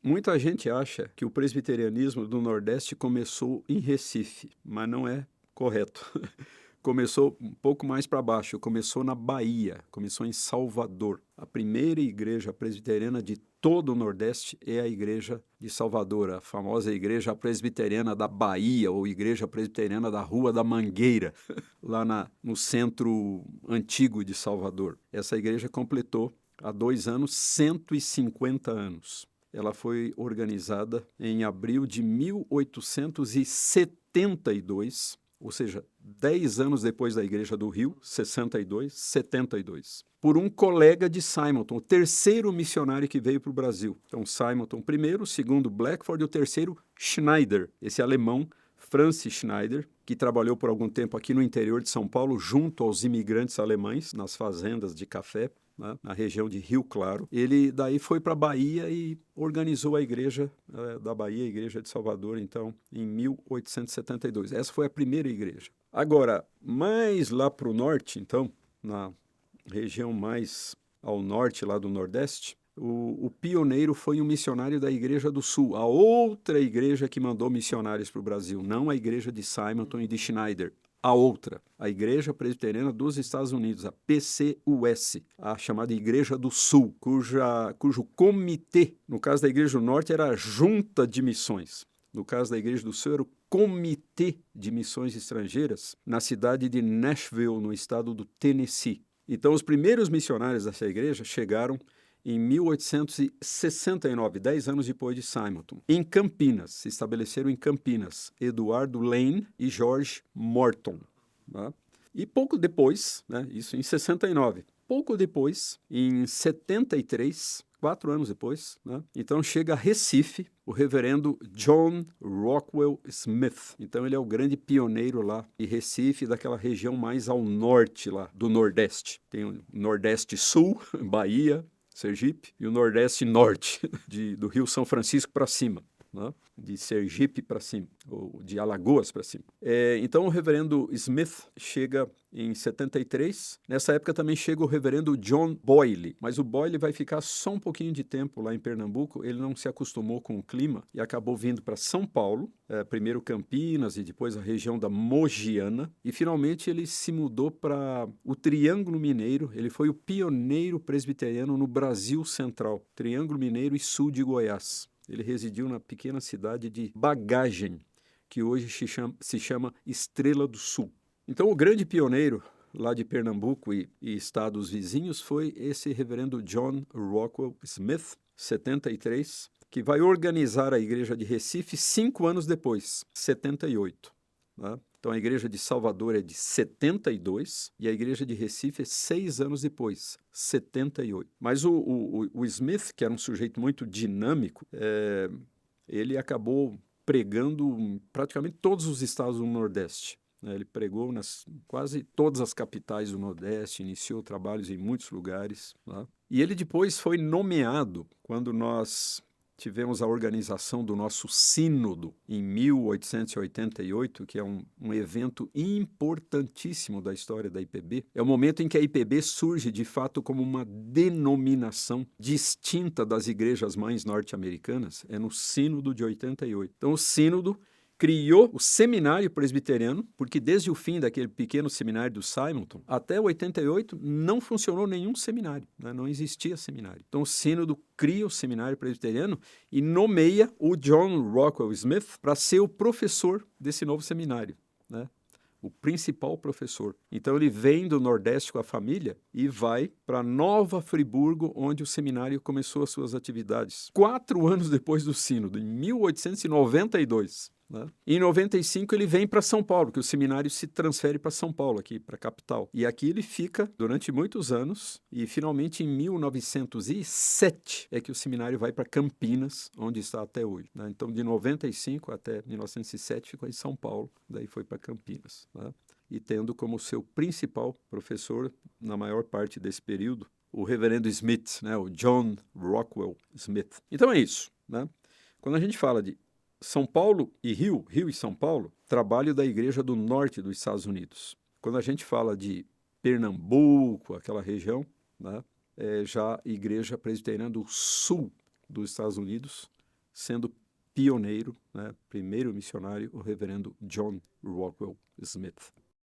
Muita gente acha que o presbiterianismo do Nordeste começou em Recife, mas não é correto. Começou um pouco mais para baixo, começou na Bahia, começou em Salvador. A primeira igreja presbiteriana de todo o Nordeste é a igreja de Salvador, a famosa igreja presbiteriana da Bahia, ou igreja presbiteriana da Rua da Mangueira, lá no centro antigo de Salvador. Essa igreja completou há 2 anos 150 anos. Ela foi organizada em abril de 1872, ou seja, 10 anos depois da Igreja do Rio, 62, 72, por um colega de Simonton, o terceiro missionário que veio para o Brasil. Então, Simonton primeiro, o segundo Blackford e o terceiro Schneider, esse alemão, Francis Schneider, que trabalhou por algum tempo aqui no interior de São Paulo, junto aos imigrantes alemães, nas fazendas de café, né, na região de Rio Claro. Ele daí foi para a Bahia e organizou a igreja da Bahia, a igreja de Salvador, então, em 1872. Essa foi a primeira igreja. Agora, mais lá para o norte, então, na região mais ao norte lá do Nordeste, o pioneiro foi um missionário da Igreja do Sul, a outra igreja que mandou missionários para o Brasil, não a igreja de Simonton e de Schneider. A outra, a Igreja Presbiteriana dos Estados Unidos, a PCUS, a chamada Igreja do Sul, cujo comitê, no caso da Igreja do Norte, era a Junta de Missões. No caso da Igreja do Sul, era o Comitê de Missões Estrangeiras, na cidade de Nashville, no estado do Tennessee. Então, os primeiros missionários dessa igreja chegaram em 1869, 10 anos depois de Simonton, em Campinas, se estabeleceram em Campinas, Eduardo Lane e George Morton. Tá? E pouco depois, né, isso em 69, pouco depois, em 73, 4 anos depois, né, então chega a Recife o reverendo John Rockwell Smith. Então ele é o grande pioneiro lá em Recife, daquela região mais ao norte lá, do Nordeste. Tem o Nordeste Sul, Bahia, Sergipe, e o Nordeste Norte, do Rio São Francisco para cima, né? De Sergipe para cima, ou de Alagoas para cima. Então o reverendo Smith chega em 73. Nessa época também chega o reverendo John Boyle, mas o Boyle vai ficar só um pouquinho de tempo lá em Pernambuco. Ele não se acostumou com o clima e acabou vindo para São Paulo, primeiro Campinas e depois a região da Mogiana, e finalmente ele se mudou para o Triângulo Mineiro. Ele foi o pioneiro presbiteriano no Brasil Central, Triângulo Mineiro e sul de Goiás. Ele residiu na pequena cidade de Bagagem, que hoje se chama Estrela do Sul. Então, o grande pioneiro lá de Pernambuco e estados vizinhos foi esse reverendo John Rockwell Smith, 73, que vai organizar a igreja de Recife 5 anos depois, 78. Né? Então, a igreja de Salvador é de 72 e a igreja de Recife é 6 anos depois, 78. Mas o Smith, que era um sujeito muito dinâmico, ele acabou pregando em praticamente todos os estados do Nordeste. Ele pregou nas quase todas as capitais do Nordeste, iniciou trabalhos em muitos lugares. Tá? E ele depois foi nomeado, quando nós tivemos a organização do nosso sínodo em 1888, que é um evento importantíssimo da história da IPB. É o momento em que a IPB surge, de fato, como uma denominação distinta das igrejas-mães norte-americanas. É no sínodo de 88. Então, o sínodo criou o seminário presbiteriano, porque desde o fim daquele pequeno seminário do Simonton, até 88 não funcionou nenhum seminário, né? Não existia seminário. Então o sínodo cria o seminário presbiteriano e nomeia o John Rockwell Smith para ser o professor desse novo seminário, né? O principal professor. Então ele vem do Nordeste com a família e vai para Nova Friburgo, onde o seminário começou as suas atividades. 4 anos depois do sínodo, em 1892. Né? Em 95 ele vem para São Paulo, que o seminário se transfere para São Paulo, aqui para a capital. E aqui ele fica durante muitos anos e finalmente em 1907 é que o seminário vai para Campinas, onde está até hoje. Né? Então de 95 até 1907 ficou em São Paulo, daí foi para Campinas. Né? E tendo como seu principal professor, na maior parte desse período, o reverendo Smith, né? O John Rockwell Smith. Então é isso. Né? Quando a gente fala de São Paulo e Rio e São Paulo, trabalho da Igreja do Norte dos Estados Unidos. Quando a gente fala de Pernambuco, aquela região, né, já Igreja Presbiteriana do Sul dos Estados Unidos, sendo pioneiro, né, primeiro missionário, o reverendo John Rockwell Smith.